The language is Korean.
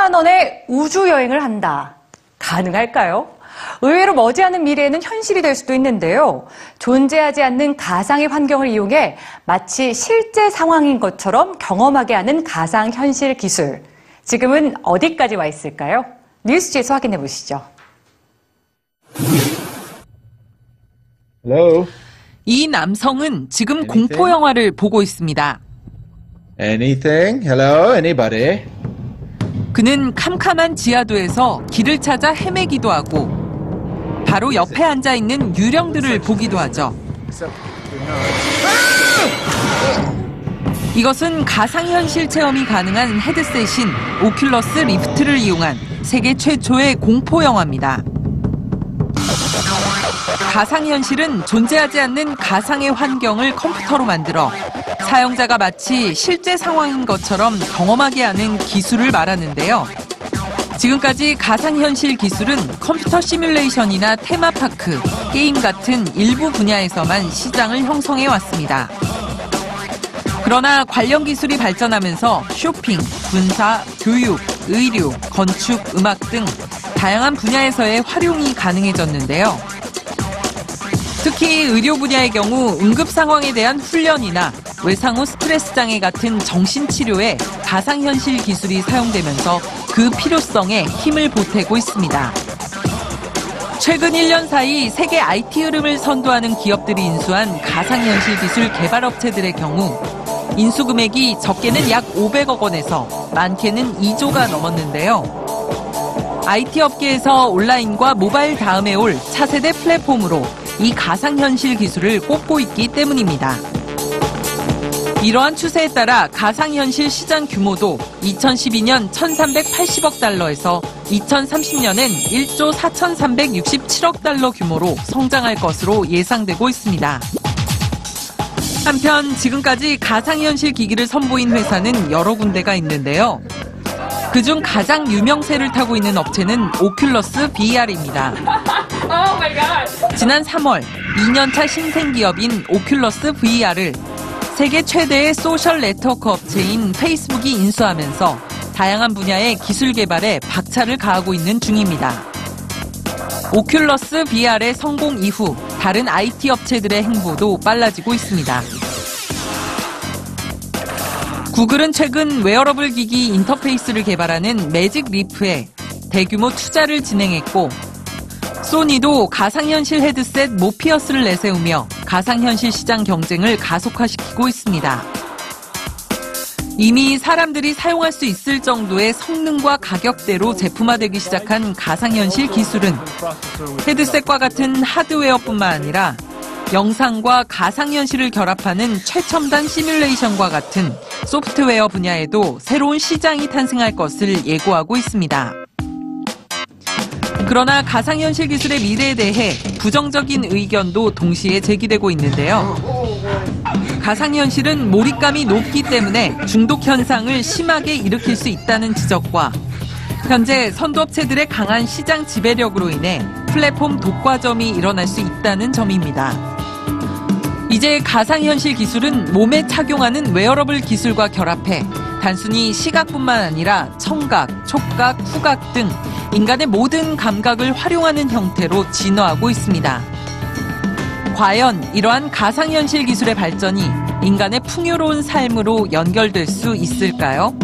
10만 원에 우주 여행을 한다. 가능할까요? 의외로 머지않은 미래에는 현실이 될 수도 있는데요. 존재하지 않는 가상의 환경을 이용해 마치 실제 상황인 것처럼 경험하게 하는 가상현실 기술. 지금은 어디까지 와 있을까요? 뉴스지에서 확인해 보시죠. Hello. 이 남성은 지금 공포 영화를 보고 있습니다. Anything? Hello? Anybody? 그는 캄캄한 지하도에서 길을 찾아 헤매기도 하고 바로 옆에 앉아 있는 유령들을 보기도 하죠. 이것은 가상현실 체험이 가능한 헤드셋인 오큘러스 리프트를 이용한 세계 최초의 공포 영화입니다. 가상현실은 존재하지 않는 가상의 환경을 컴퓨터로 만들어 사용자가 마치 실제 상황인 것처럼 경험하게 하는 기술을 말하는데요. 지금까지 가상현실 기술은 컴퓨터 시뮬레이션이나 테마파크, 게임 같은 일부 분야에서만 시장을 형성해 왔습니다. 그러나 관련 기술이 발전하면서 쇼핑, 군사, 교육, 의료, 건축, 음악 등 다양한 분야에서의 활용이 가능해졌는데요. 특히 의료 분야의 경우 응급 상황에 대한 훈련이나 외상 후 스트레스 장애 같은 정신치료에 가상현실 기술이 사용되면서 그 필요성에 힘을 보태고 있습니다. 최근 1년 사이 세계 IT 흐름을 선도하는 기업들이 인수한 가상현실 기술 개발업체들의 경우 인수 금액이 적게는 약 500억 원에서 많게는 2조가 넘었는데요. IT 업계에서 온라인과 모바일 다음에 올 차세대 플랫폼으로 이 가상현실 기술을 꼽고 있기 때문입니다. 이러한 추세에 따라 가상현실 시장 규모도 2012년 1,380억 달러에서 2030년엔 1조 4,367억 달러 규모로 성장할 것으로 예상되고 있습니다. 한편 지금까지 가상현실 기기를 선보인 회사는 여러 군데가 있는데요. 그중 가장 유명세를 타고 있는 업체는 오큘러스 VR입니다. 지난 3월 2년차 신생기업인 오큘러스 VR을 세계 최대의 소셜 네트워크 업체인 페이스북이 인수하면서 다양한 분야의 기술 개발에 박차를 가하고 있는 중입니다. 오큘러스 VR의 성공 이후 다른 IT 업체들의 행보도 빨라지고 있습니다. 구글은 최근 웨어러블 기기 인터페이스를 개발하는 매직 리프에 대규모 투자를 진행했고 소니도 가상현실 헤드셋 모피어스를 내세우며 가상현실 시장 경쟁을 가속화시키고 있습니다. 이미 사람들이 사용할 수 있을 정도의 성능과 가격대로 제품화되기 시작한 가상현실 기술은 헤드셋과 같은 하드웨어뿐만 아니라 영상과 가상현실을 결합하는 최첨단 시뮬레이션과 같은 소프트웨어 분야에도 새로운 시장이 탄생할 것을 예고하고 있습니다. 그러나 가상현실 기술의 미래에 대해 부정적인 의견도 동시에 제기되고 있는데요. 가상현실은 몰입감이 높기 때문에 중독 현상을 심하게 일으킬 수 있다는 지적과 현재 선도업체들의 강한 시장 지배력으로 인해 플랫폼 독과점이 일어날 수 있다는 점입니다. 이제 가상현실 기술은 몸에 착용하는 웨어러블 기술과 결합해 단순히 시각뿐만 아니라 청각, 촉각, 후각 등 인간의 모든 감각을 활용하는 형태로 진화하고 있습니다. 과연 이러한 가상현실 기술의 발전이 인간의 풍요로운 삶으로 연결될 수 있을까요?